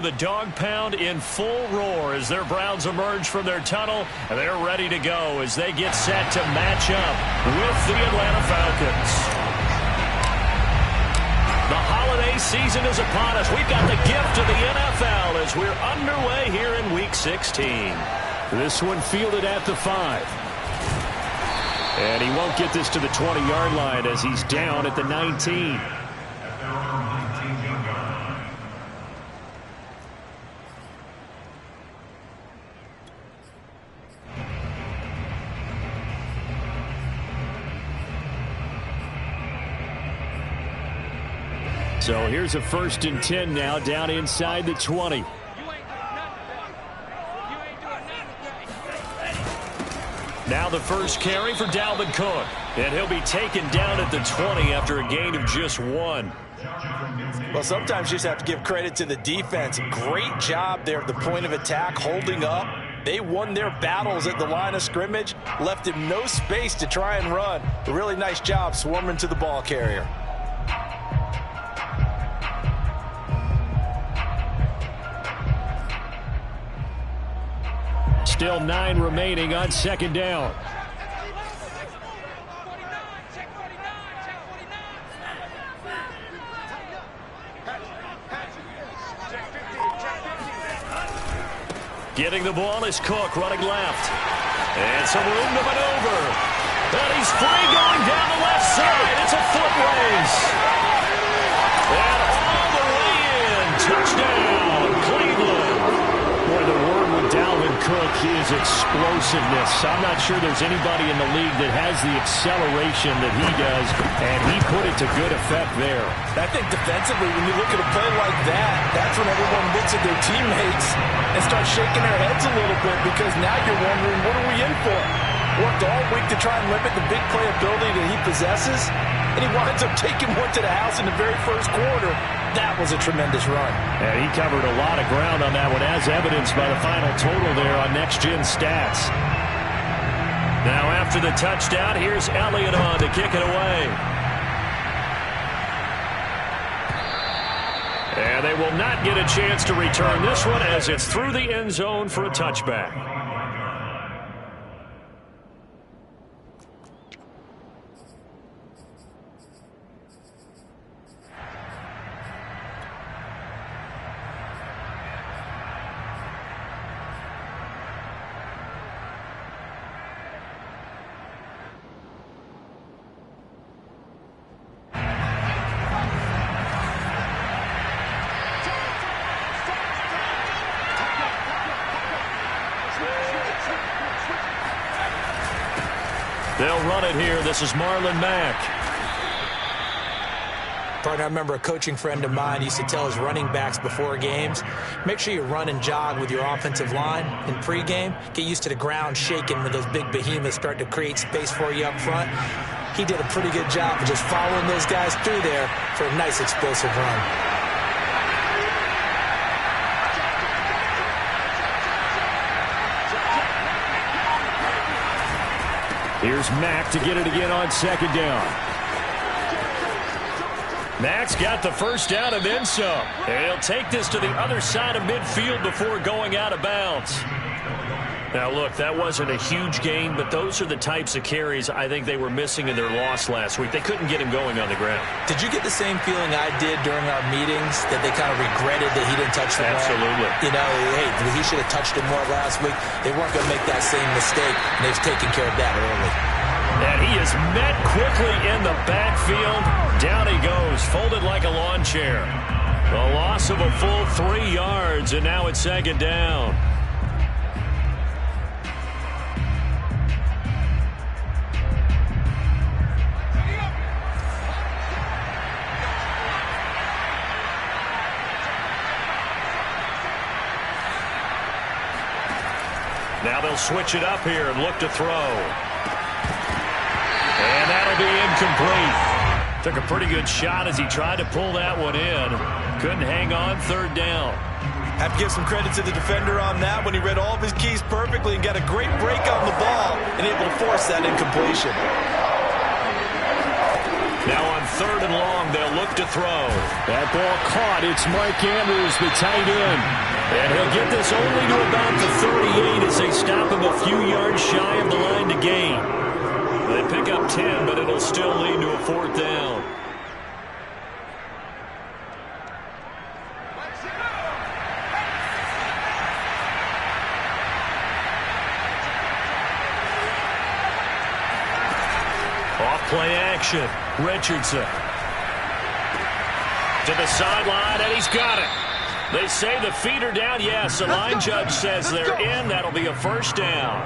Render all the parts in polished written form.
The dog pound in full roar as their Browns emerge from their tunnel, and they're ready to go as they get set to match up with the Atlanta Falcons. The holiday season is upon us. We've got the gift of the NFL as we're underway here in Week 16. This one fielded at the 5. And he won't get this to the 20-yard line as he's down at the 19. So here's a 1st and 10 now down inside the 20. Now the first carry for Dalvin Cook. And he'll be taken down at the 20 after a gain of just 1. Well, sometimes you just have to give credit to the defense. Great job there at the point of attack, holding up. They won their battles at the line of scrimmage, left him no space to try and run. A really nice job swarming to the ball carrier. Still 9 remaining on 2nd down. Getting the ball is Cook running left. And some room to maneuver. And he's free going down the left side. It's a foot race. And all the way in. Touchdown, Cleveland. Boy, the word with Dalvin Cook is explosiveness. I'm not sure there's anybody in the league that has the acceleration that he does, and he put it to good effect there. I think defensively, when you look at a play like that, that's when everyone looks at their teammates and starts shaking their heads a little bit, because now you're wondering, what are we in for? Worked all week to try and limit the big play ability that he possesses, and he winds up taking one to the house in the very first quarter. That was a tremendous run. And he covered a lot of ground on that one, as evidenced by the final total there on Next Gen Stats. Now after the touchdown, here's Elliott on to kick it away. And they will not get a chance to return this one as it's through the end zone for a touchback. They'll run it here. This is Marlon Mack. Partner, I remember a coaching friend of mine used to tell his running backs before games, make sure you run and jog with your offensive line in pregame. Get used to the ground shaking when those big behemoths start to create space for you up front. He did a pretty good job of just following those guys through there for a nice explosive run. Here's Mack to get it again on 2nd down. Mack's got the first down and then some. And he'll take this to the other side of midfield before going out of bounds. Now, look, that wasn't a huge gain, but those are the types of carries I think they were missing in their loss last week. They couldn't get him going on the ground. Did you get the same feeling I did during our meetings, that they kind of regretted that he didn't touch the ball? Absolutely. You know, hey, he should have touched it more last week. They weren't going to make that same mistake, and they've taken care of that early. And he is met quickly in the backfield. Down he goes, folded like a lawn chair. A loss of a full 3 yards, and now it's 2nd down. Now they'll switch it up here and look to throw. And that'll be incomplete. Took a pretty good shot as he tried to pull that one in. Couldn't hang on, 3rd down. Have to give some credit to the defender on that when he read all of his keys perfectly and got a great break on the ball and able to force that incompletion. Now on 3rd and long. They'll look to throw. That ball caught. It's Mike Andrews, the tight end. And he'll get this only to about the 38 as they stop him a few yards shy of the line to gain. They pick up 10, but it'll still lead to a 4th down. Off-play action. Richardson. To the sideline, and he's got it. They say the feet are down. Yes, the line judge says they're in. That'll be a 1st down.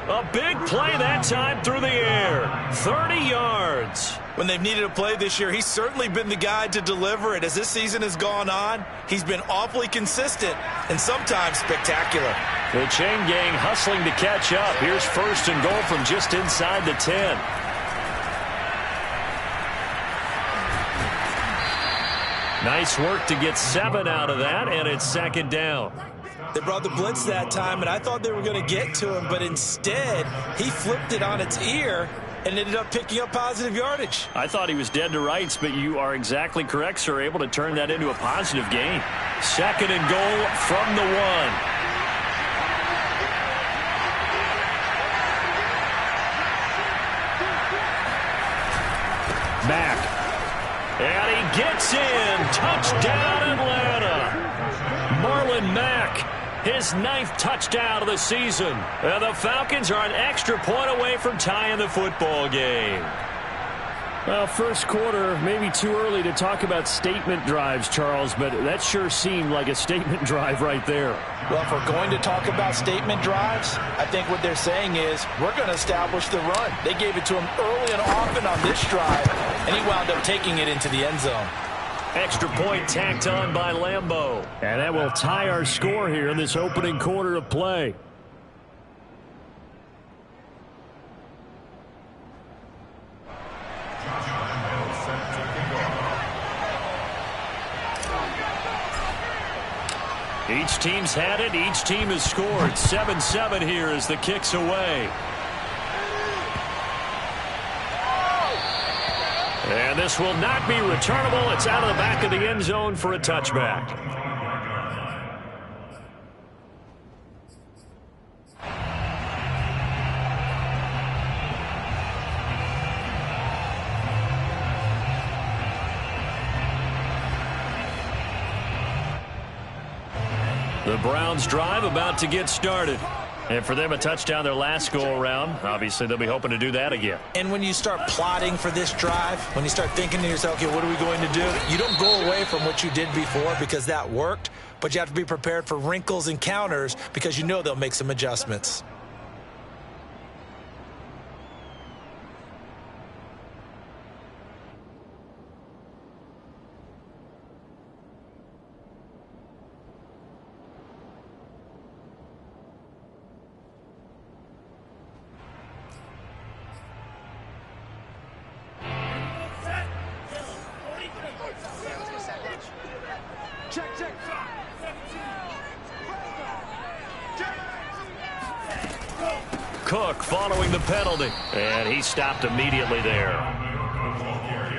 A big play that time through the air. 30 yards. When they've needed a play this year, he's certainly been the guy to deliver it. As this season has gone on, he's been awfully consistent and sometimes spectacular. The chain gang hustling to catch up. Here's 1st and goal from just inside the 10. Nice work to get 7 out of that, and it's 2nd down. They brought the blitz that time, and I thought they were going to get to him, but instead, he flipped it on its ear and ended up picking up positive yardage. I thought he was dead to rights, but you are exactly correct, sir. Able to turn that into a positive gain. 2nd and goal from the 1. Back. And he gets in. Touchdown, Atlanta. Marlon Mack, his 9th touchdown of the season. And the Falcons are an extra point away from tying the football game. Well, first quarter, maybe too early to talk about statement drives, Charles, but that sure seemed like a statement drive right there. Well, if we're going to talk about statement drives, I think what they're saying is we're going to establish the run. They gave it to him early and often on this drive, and he wound up taking it into the end zone. Extra point tacked on by Lambeau. And that will tie our score here in this opening quarter of play. Each team's had it. Each team has scored. 7-7 here as the kick's away. And this will not be returnable. It's out of the back of the end zone for a touchback. The Browns drive about to get started. And for them, a touchdown their last go-around. Obviously, they'll be hoping to do that again. And when you start plotting for this drive, when you start thinking to yourself, okay, what are we going to do? You don't go away from what you did before because that worked, but you have to be prepared for wrinkles and counters because you know they'll make some adjustments. Cook following the penalty. And he stopped immediately there.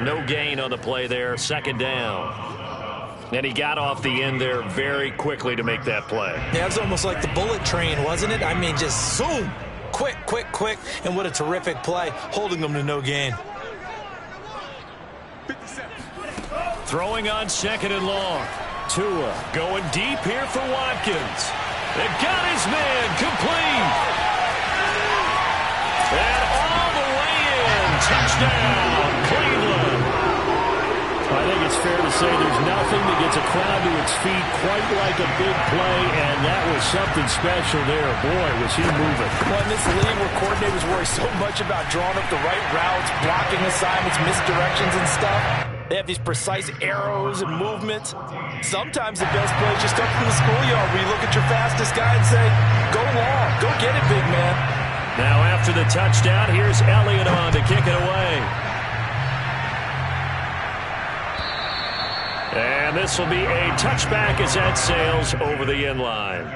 No gain on the play there. 2nd down. And he got off the end there very quickly to make that play. Yeah, it was almost like the bullet train, wasn't it? I mean, just zoom. Quick, quick, quick. And what a terrific play, holding them to no gain. Throwing on 2nd and long. Tua going deep here for Watkins. They got his man complete. And all the way in. Touchdown, Cleveland. I think it's fair to say there's nothing that gets a crowd to its feet quite like a big play, and that was something special there. Boy, was he moving. Well, in this league where coordinators worry so much about drawing up the right routes, blocking assignments, misdirections and stuff, they have these precise arrows and movements. Sometimes the best play is just up from the schoolyard where you look at your fastest guy and say, go long, go get it, big man. Now after the touchdown, here's Elliott on to kick it away. And this will be a touchback as that sails over the end line.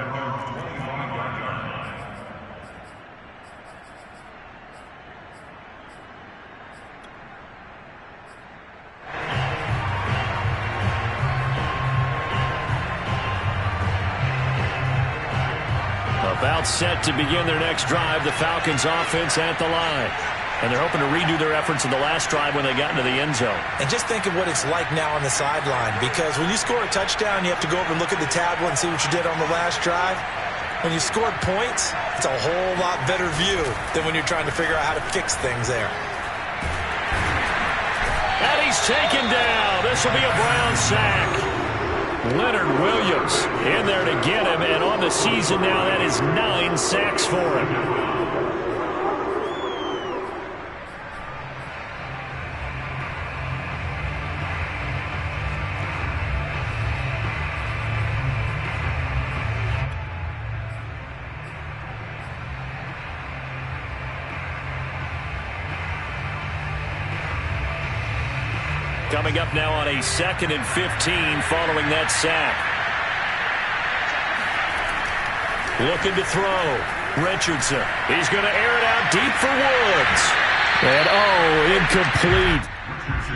About set to begin their next drive, the Falcons offense at the line. And they're hoping to redo their efforts in the last drive when they got into the end zone. And just think of what it's like now on the sideline, because when you score a touchdown, you have to go over and look at the tablet and see what you did on the last drive. When you scored points, it's a whole lot better view than when you're trying to figure out how to fix things there. And he's taken down. This will be a Brown sack. Leonard Williams in there to get him, and on the season now, that is 9 sacks for him. Coming up now on a 2nd and 15 following that sack. Looking to throw. Richardson. He's going to air it out deep for Woods. And, incomplete.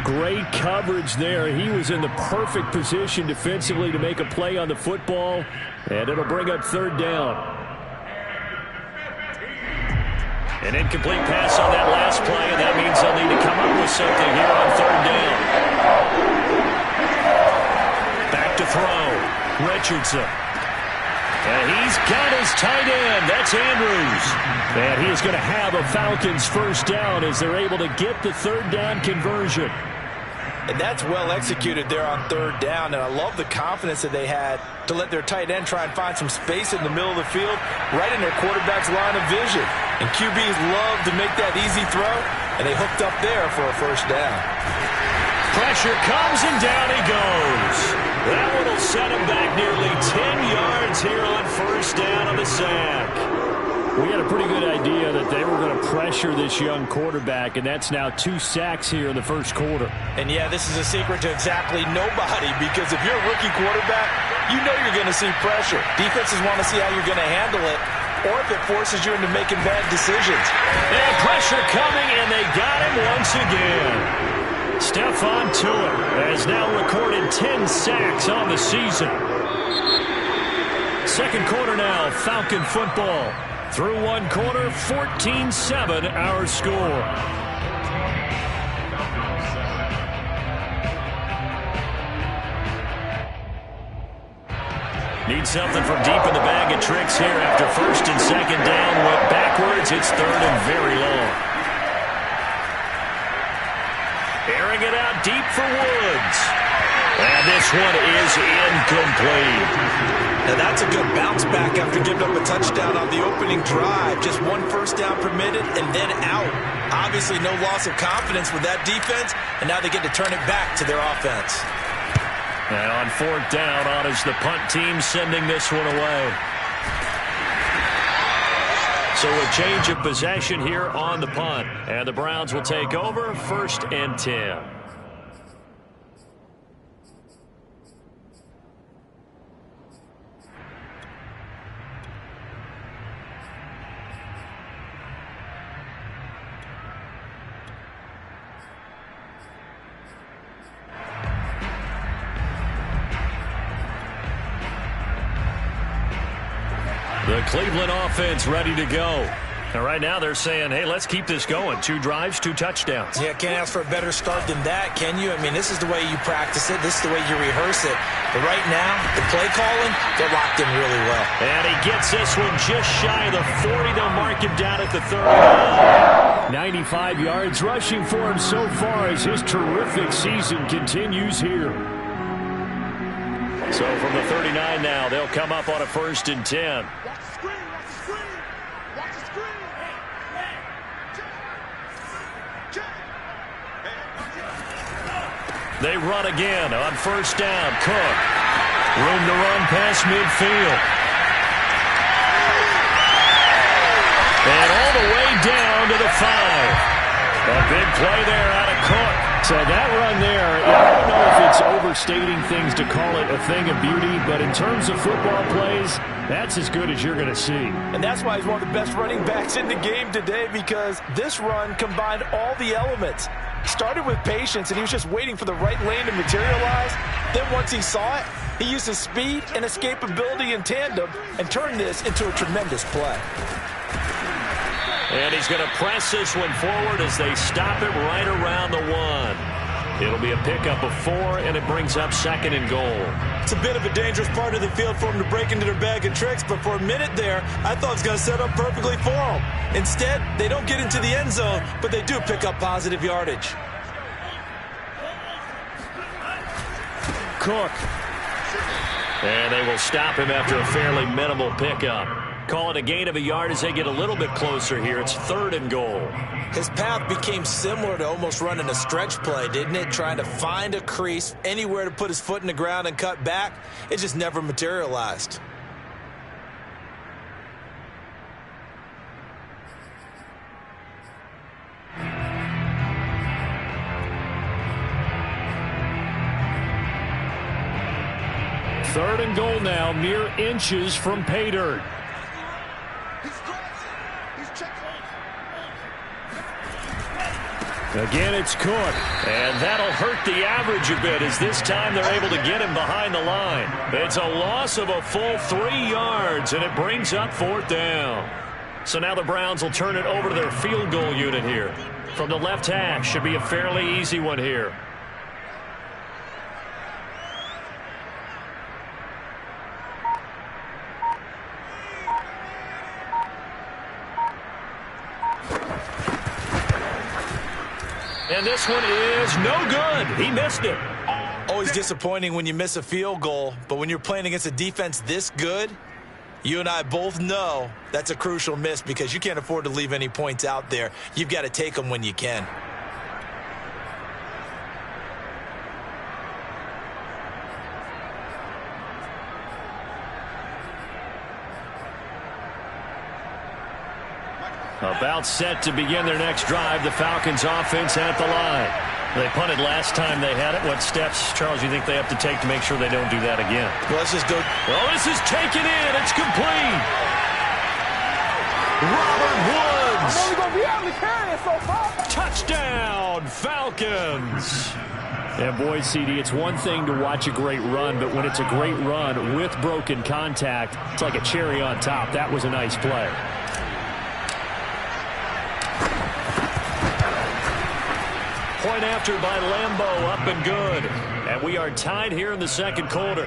Great coverage there. He was in the perfect position defensively to make a play on the football, and it'll bring up 3rd down. An incomplete pass on that last play, and that means they'll need to come up with something here on 3rd down. Back to throw. Richardson. And he's got his tight end. That's Andrews. And he is going to have a Falcons 1st down as they're able to get the 3rd down conversion. And that's well executed there on 3rd down, and I love the confidence that they had to let their tight end try and find some space in the middle of the field, right in their quarterback's line of vision. And QBs love to make that easy throw, and they hooked up there for a 1st down. Pressure comes, and down he goes. That one will set him back nearly 10 yards here on 1st down on the sack. We had a pretty good idea that they were going to pressure this young quarterback, and that's now 2 sacks here in the 1st quarter. And, yeah, this is a secret to exactly nobody, because if you're a rookie quarterback, you know you're going to see pressure. Defenses want to see how you're going to handle it, or if it forces you into making bad decisions. And pressure coming, and they got him once again. Stephon Tuitt has now recorded 10 sacks on the season. 2nd quarter now, Falcon football. Through 1 quarter, 14-7 our score. Need something from deep in the bag of tricks here after 1st and 2nd down. Went backwards. It's 3rd and very long. Airing it out deep for Woods. And this one is incomplete. Now that's a good bounce back after giving up a touchdown on the opening drive. Just 1 1st down permitted and then out. Obviously no loss of confidence with that defense, and now they get to turn it back to their offense. And on 4th down, on is the punt team sending this one away. So a change of possession here on the punt. And the Browns will take over 1st and 10. The Cleveland offense ready to go. And right now they're saying, hey, let's keep this going. 2 drives, 2 touchdowns. Yeah, can't ask for a better start than that, can you? I mean, this is the way you practice it. This is the way you rehearse it. But right now, the play calling, they're locked in really well. And he gets this one just shy of the 40. They'll mark him down at the 39. 95 yards rushing for him so far as his terrific season continues here. So from the 39 now, they'll come up on a 1st and 10. They run again on 1st down. Cook. Room to run past midfield. And all the way down to the 5. A big play there out of Cook. So that run there, I don't know if it's overstating things to call it a thing of beauty, but in terms of football plays, that's as good as you're going to see. And that's why he's one of the best running backs in the game today, because this run combined all the elements. Started with patience, and he was just waiting for the right lane to materialize. Then once he saw it, He used his speed and escapability in tandem and turned this into a tremendous play. And he's going to press this one forward as they stop it right around the 1. It'll be a pickup of 4, and it brings up 2nd and goal. It's a bit of a dangerous part of the field for them to break into their bag of tricks, but for a minute there, I thought it was going to set up perfectly for them. Instead, they don't get into the end zone, but they do pick up positive yardage. Cook. And they will stop him after a fairly minimal pickup. Call it a gain of a yard as they get a little bit closer here. It's 3rd and goal. His path became similar to almost running a stretch play, didn't it? Trying to find a crease, anywhere to put his foot in the ground and cut back. It just never materialized. Third and goal now, mere inches from pay dirt. Again, it's Cook. And that'll hurt the average a bit as this time they're able to get him behind the line. It's a loss of a full 3 yards, and it brings up 4th down. So now the Browns will turn it over to their field goal unit here. From the left hash, should be a fairly easy one here. And this one is no good. He missed it. Always disappointing when you miss a field goal, but when you're playing against a defense this good, you and I both know that's a crucial miss because you can't afford to leave any points out there. You've got to take them when you can. About set to begin their next drive. The Falcons offense at the line. They punted last time they had it. What steps, Charles, you think they have to take to make sure they don't do that again? Well, let's just go. Well, this is taken in. It's complete. Robert Woods. I'm only going to be able to carry it so far. Touchdown, Falcons. And boy, CD, it's one thing to watch a great run, but when it's a great run with broken contact, it's like a cherry on top. That was a nice play. Point after by Lambeau, up and good. And we are tied here in the second quarter.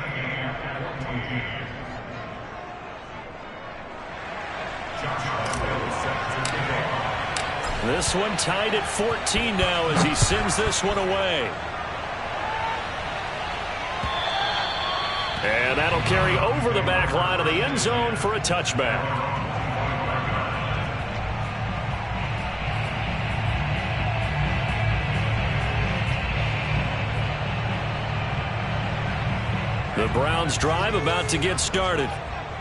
This one tied at 14 now as he sends this one away. And that'll carry over the back line of the end zone for a touchback. The Browns drive about to get started.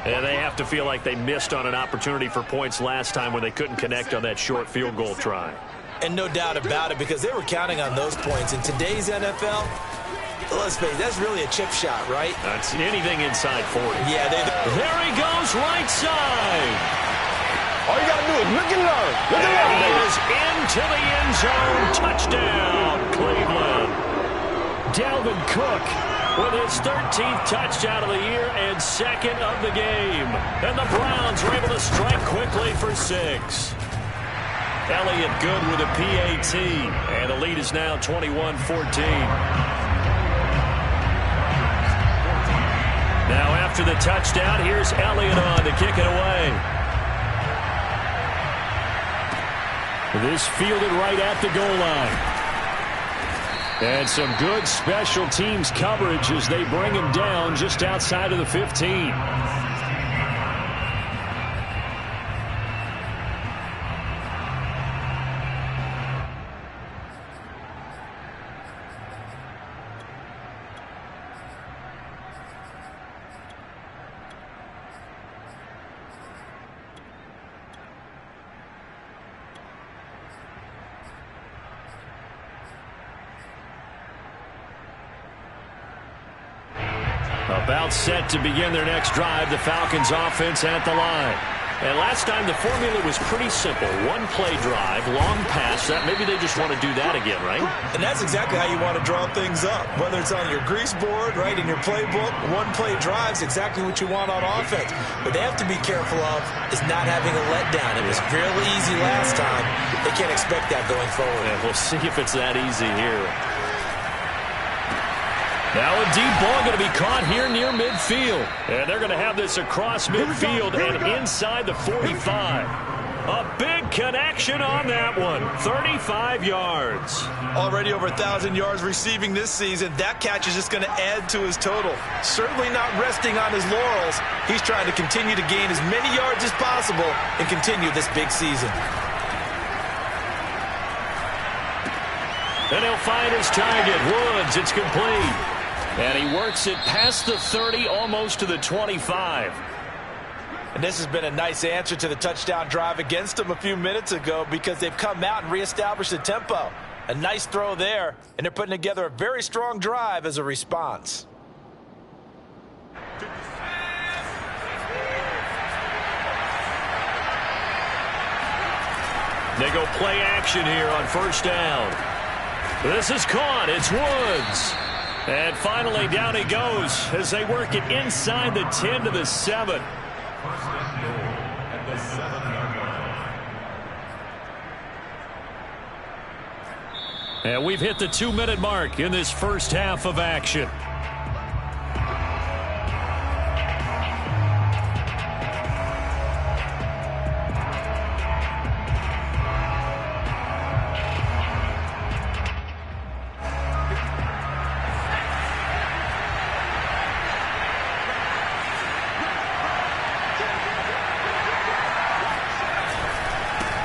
And they have to feel like they missed on an opportunity for points last time when they couldn't connect on that short field goal try. And no doubt about it, because they were counting on those points. In today's NFL, let's face it, that's really a chip shot, right? That's anything inside 40. Yeah, there he goes, right side. All you got to do is look and learn. Look and learn. He is into the end zone. Touchdown, Cleveland. Dalvin Cook with his 13th touchdown of the year and 2nd of the game. And the Browns are able to strike quickly for 6. Elliott good with a PAT. And the lead is now 21-14. Now after the touchdown, here's Elliott on to kick it away. This fielded right at the goal line. And some good special teams coverage as they bring him down just outside of the 15. About set to begin their next drive. The Falcons offense at the line. And last time the formula was pretty simple. One-play drive, long pass. Maybe they just want to do that again, right? And that's exactly how you want to draw things up. Whether it's on your grease board, right, in your playbook, one-play drive's exactly what you want on offense. What they have to be careful of is not having a letdown. It was fairly easy last time. They can't expect that going forward. Yeah, we'll see if it's that easy here. Now a deep ball going to be caught here near midfield. And they're going to have this across midfield and inside the 45. A big connection on that one. 35 yards. Already over 1,000 yards receiving this season. That catch is just going to add to his total. Certainly not resting on his laurels. He's trying to continue to gain as many yards as possible and continue this big season. And he'll find his target. Woods, it's complete. And he works it past the 30, almost to the 25. And this has been a nice answer to the touchdown drive against them a few minutes ago because they've come out and reestablished the tempo. A nice throw there, and they're putting together a very strong drive as a response. They go play action here on first down. This is caught. It's Woods. And finally, down he goes as they work it inside the 10 to the 7. And we've hit the 2-minute mark in this first half of action.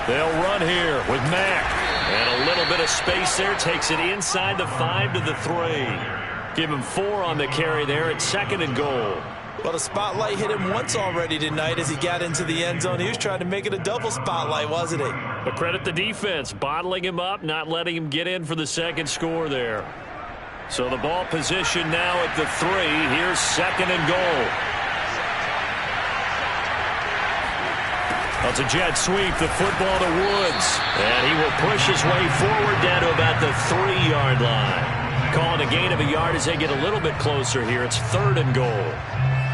They'll run here with Mack. And a little bit of space there. Takes it inside the 5 to the 3. Give him 4 on the carry there. It's 2nd and goal. Well, the spotlight hit him once already tonight as he got into the end zone. He was trying to make it a double spotlight, wasn't he? But credit the defense. Bottling him up, not letting him get in for the second score there. So the ball position now at the 3. Here's 2nd and goal. That's a jet sweep, the football to Woods. And he will push his way forward down to about the 3-yard line. Calling a gain of a yard as they get a little bit closer here. It's 3rd and goal.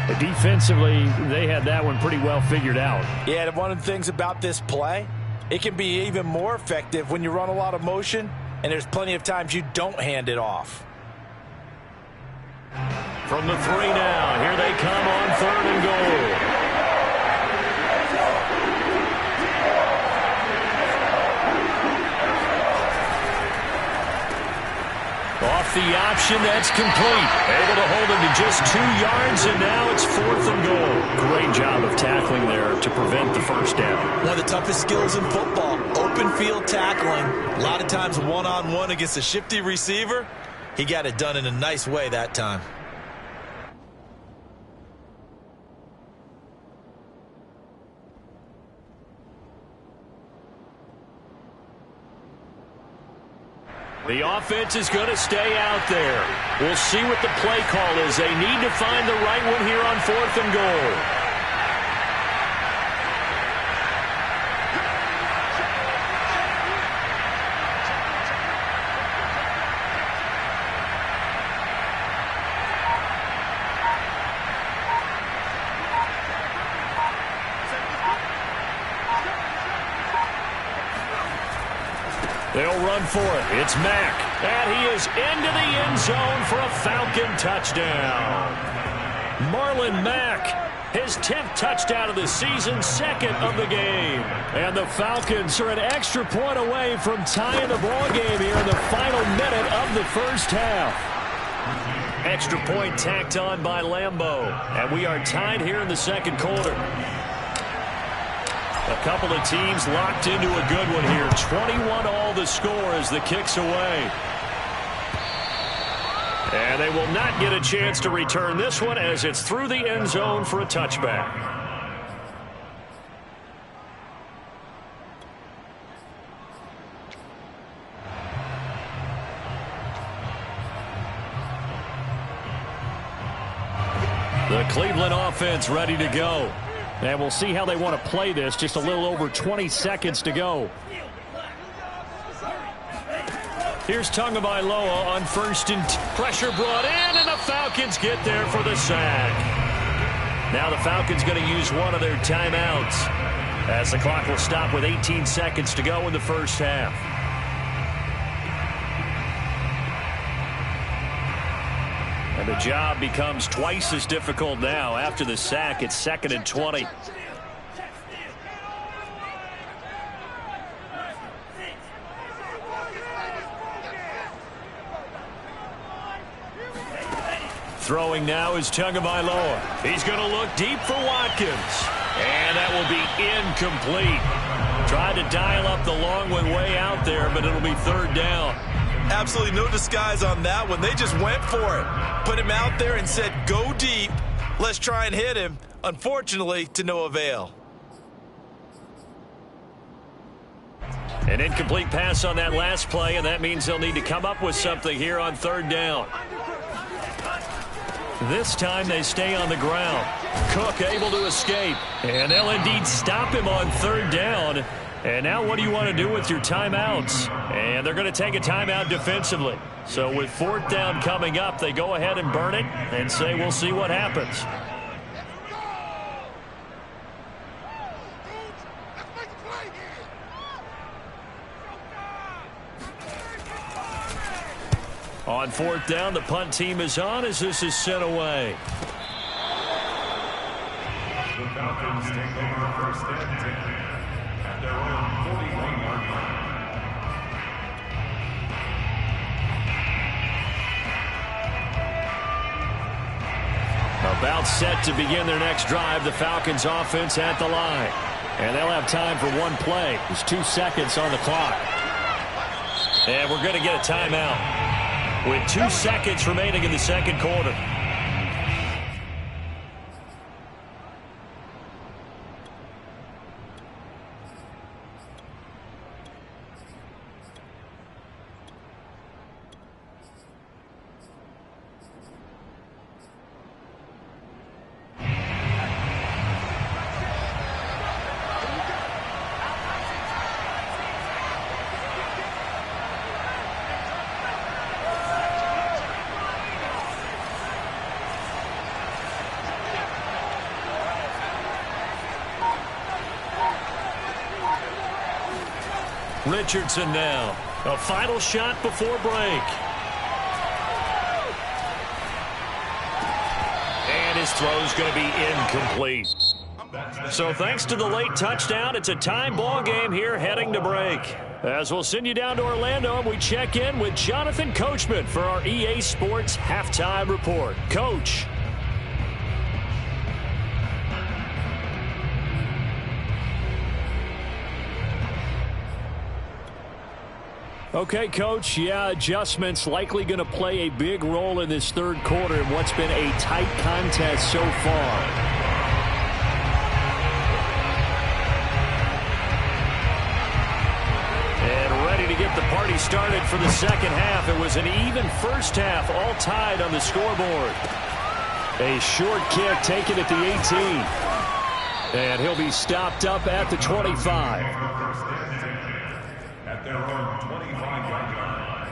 But defensively, they had that one pretty well figured out. Yeah, and one of the things about this play, it can be even more effective when you run a lot of motion, and there's plenty of times you don't hand it off. From the 3 now, here they come on 3rd and goal. Off the option, that's complete. Able to hold him to just 2 yards, and now it's 4th and goal. Great job of tackling there to prevent the first down. One of the toughest skills in football, open field tackling. A lot of times one-on-one against a shifty receiver. He got it done in a nice way that time. The offense is going to stay out there. We'll see what the play call is. They need to find the right one here on 4th and goal. They'll run for it. It's Mack. And he is into the end zone for a Falcon touchdown. Marlon Mack, his 10th touchdown of the season, 2nd of the game. And the Falcons are an extra point away from tying the ball game here in the final minute of the first half. Extra point tacked on by Lambeau. And we are tied here in the second quarter. A couple of teams locked into a good one here. 21-all the score as the kick's away. And they will not get a chance to return this one as it's through the end zone for a touchback. The Cleveland offense ready to go. And we'll see how they want to play this. Just a little over 20 seconds to go. Here's Tagovailoa on first and pressure brought in, and the Falcons get there for the sack. Now the Falcons going to use one of their timeouts as the clock will stop with 18 seconds to go in the first half. And the job becomes twice as difficult now. After the sack, it's 2nd and 20. Throwing now is Tagovailoa. He's going to look deep for Watkins. And that will be incomplete. Tried to dial up the long way out there, but it'll be 3rd down. Absolutely no disguise on that one. They just went for it. Put him out there and said, go deep. Let's try and hit him. Unfortunately, to no avail. An incomplete pass on that last play, and that means they'll need to come up with something here on 3rd down. This time they stay on the ground. Cook able to escape. And they'll indeed stop him on 3rd down. And now what do you want to do with your timeouts? And they're going to take a timeout defensively. So with 4th down coming up, they go ahead and burn it and say we'll see what happens. On 4th down, the punt team is on as this is sent away. The Falcons take over first and 10 at their own 41-yard line. About set to begin their next drive, the Falcons offense at the line. And they'll have time for one play. There's 2 seconds on the clock. And we're going to get a timeout with 2 seconds remaining in the 2nd quarter. Richardson now. A final shot before break. And his throw's going to be incomplete. So thanks to the late touchdown, it's a time ball game here heading to break. As we'll send you down to Orlando, and we check in with Jonathan Coachman for our EA Sports Halftime Report. Coach. Okay, Coach, yeah, adjustments likely going to play a big role in this 3rd quarter in what's been a tight contest so far. And ready to get the party started for the 2nd half. It was an even first half, all tied on the scoreboard. A short kick taken at the 18. And he'll be stopped up at the 25. At their own 25-yard line.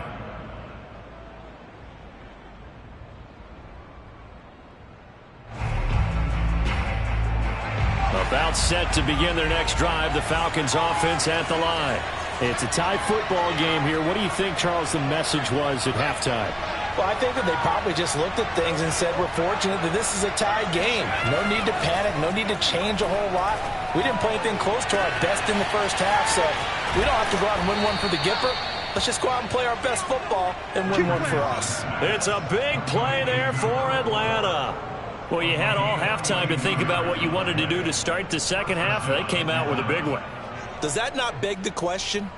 About set to begin their next drive, the Falcons offense at the line. It's a tie football game here. What do you think, Charles, the message was at halftime? Well, I think that they probably just looked at things and said, we're fortunate that this is a tie game. No need to panic, no need to change a whole lot. We didn't play anything close to our best in the first half, so we don't have to go out and win one for the Gipper. Let's just go out and play our best football and win one for us. It's a big play there for Atlanta. Well, you had all halftime to think about what you wanted to do to start the 2nd half. They came out with a big one. Does that not beg the question?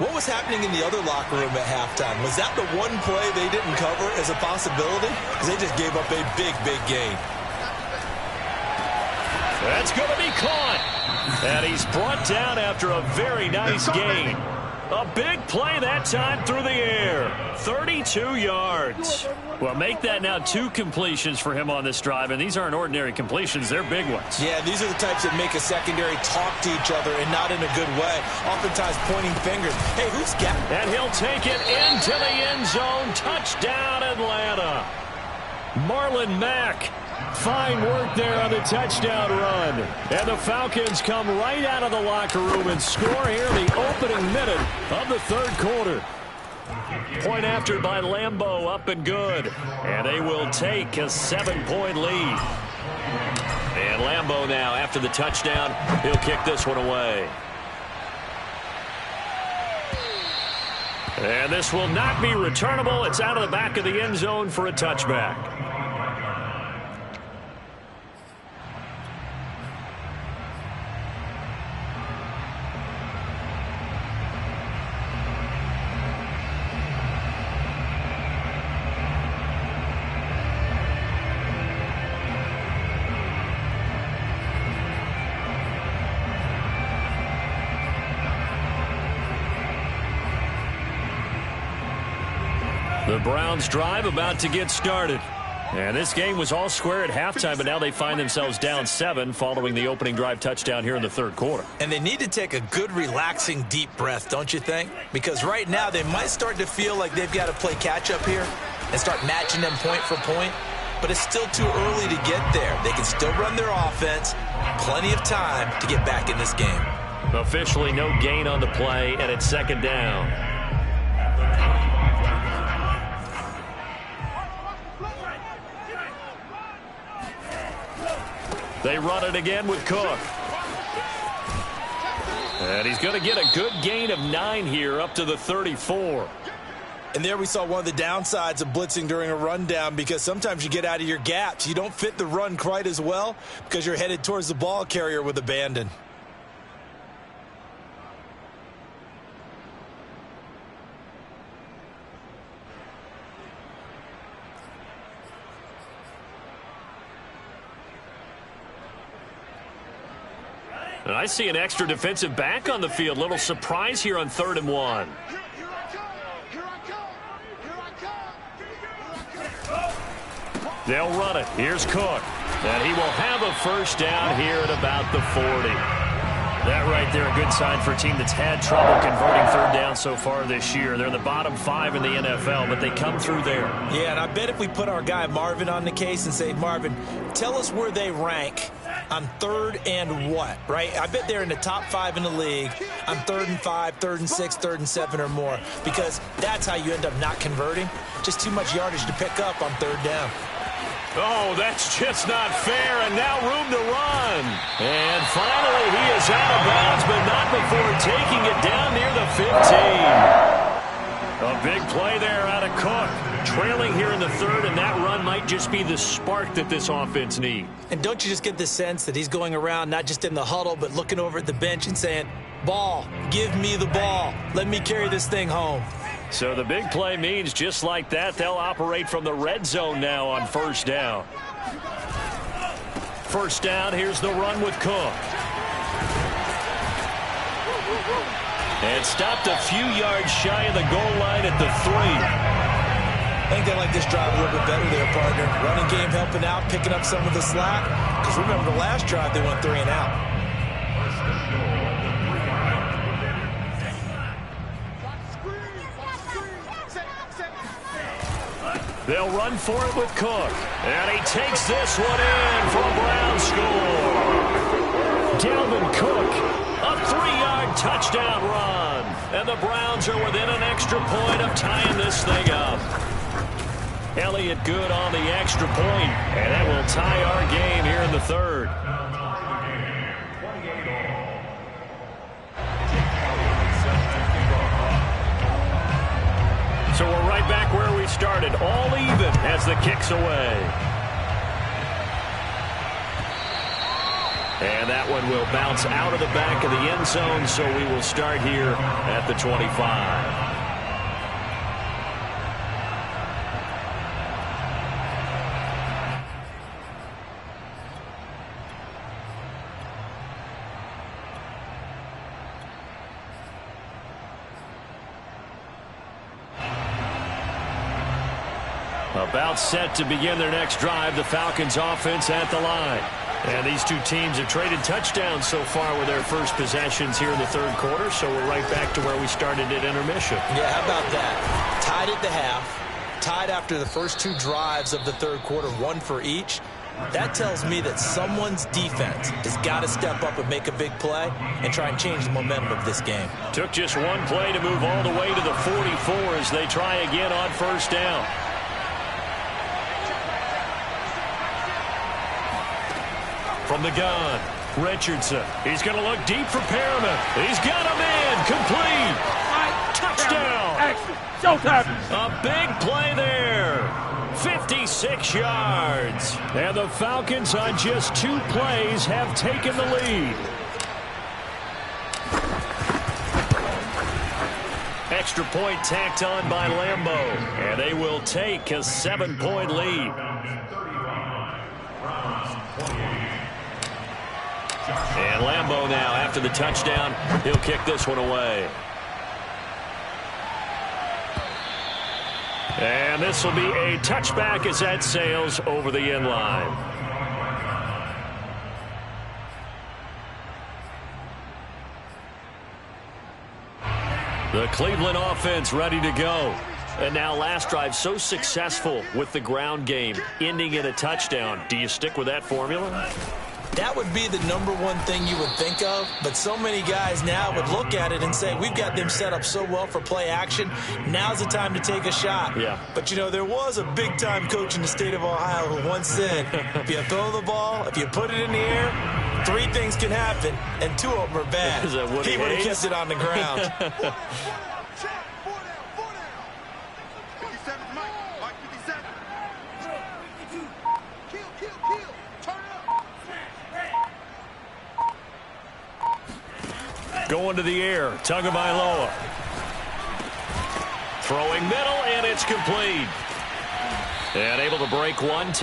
What was happening in the other locker room at halftime? Was that the one play they didn't cover as a possibility? Because they just gave up a big, big gain. That's going to be caught. And he's brought down after a very nice gain. A big play that time through the air. 32 yards. Well, make that now 2 completions for him on this drive, and these aren't ordinary completions. They're big ones. Yeah, these are the types that make a secondary talk to each other and not in a good way. Oftentimes pointing fingers. Hey, who's got... And he'll take it into the end zone. Touchdown, Atlanta. Marlon Mack. Fine work there on the touchdown run. And the Falcons come right out of the locker room and score here in the opening minute of the third quarter. Point after by Lambeau, up and good. And they will take a 7-point lead. And Lambeau now, after the touchdown, he'll kick this one away. And this will not be returnable. It's out of the back of the end zone for a touchback. The Browns drive about to get started. And this game was all square at halftime, but now they find themselves down 7 following the opening drive touchdown here in the third quarter. And they need to take a good, relaxing, deep breath, don't you think? Because right now they might start to feel like they've got to play catch-up here and start matching them point for point. But it's still too early to get there. They can still run their offense. Plenty of time to get back in this game. Officially no gain on the play, and it's second down. They run it again with Cook. And he's going to get a good gain of 9 here up to the 34. And there we saw one of the downsides of blitzing during a rundown, because sometimes you get out of your gaps. You don't fit the run quite as well because you're headed towards the ball carrier with abandon. And I see an extra defensive back on the field. Little surprise here on 3rd and 1. They'll run it. Here's Cook. And he will have a first down here at about the 40. That right there, a good sign for a team that's had trouble converting 3rd down so far this year. They're in the bottom 5 in the NFL, but they come through there. Yeah, and I bet if we put our guy Marvin on the case and say, Marvin, tell us where they rank on 3rd and what, right? I bet they're in the top 5 in the league on 3rd and 5, 3rd and 6, 3rd and 7 or more, because that's how you end up not converting. Just too much yardage to pick up on 3rd down. Oh, that's just not fair, and now room to run. And finally, he is out of bounds, but not before taking it down near the 15. A big play there out of Cook. Trailing here in the 3rd, and that run might just be the spark that this offense needs. And don't you just get the sense that he's going around not just in the huddle, but looking over at the bench and saying, ball, give me the ball. Let me carry this thing home. So the big play means just like that, they'll operate from the red zone now on 1st down. 1st down, here's the run with Cook. And stopped a few yards shy of the goal line at the 3. I think they like this drive a little bit better there, partner. Running game helping out, picking up some of the slack. Because remember, the last drive, they went 3 and out. They'll run for it with Cook. And he takes this one in for a Brown score. Dalvin Cook, a 3-yard touchdown run. And the Browns are within an extra point of tying this thing up. Elliott good on the extra point, and that will tie our game here in the 3rd. So we're right back where we started, all even as the kick's away. And that one will bounce out of the back of the end zone, so we will start here at the 25. About set to begin their next drive. The Falcons offense at the line. And these two teams have traded touchdowns so far with their first possessions here in the third quarter, so we're right back to where we started at intermission. Yeah, how about that? Tied at the half, tied after the first two drives of the third quarter, one for each. That tells me that someone's defense has got to step up and make a big play and try and change the momentum of this game. Took just one play to move all the way to the 44 as they try again on first down. From the gun, Richardson. He's going to look deep for Perriman. He's got him in. Complete. Touchdown. Action. Showtime. A big play there. 56 yards. And the Falcons on just 2 plays have taken the lead. Extra point tacked on by Lambeau. And they will take a 7-point lead. And Lambeau now, after the touchdown, he'll kick this one away. And this will be a touchback as that sails over the end line. The Cleveland offense ready to go. And now last drive so successful with the ground game, ending in a touchdown. Do you stick with that formula? That would be the #1 thing you would think of, but so many guys now would look at it and say, we've got them set up so well for play action. Now's the time to take a shot. Yeah. But, you know, there was a big-time coach in the state of Ohio who once said, if you throw the ball, if you put it in the air, 3 things can happen, and 2 of them are bad. He would have kept it on the ground. Going to the air, Tagovailoa. Throwing middle, and it's complete. And able to break one.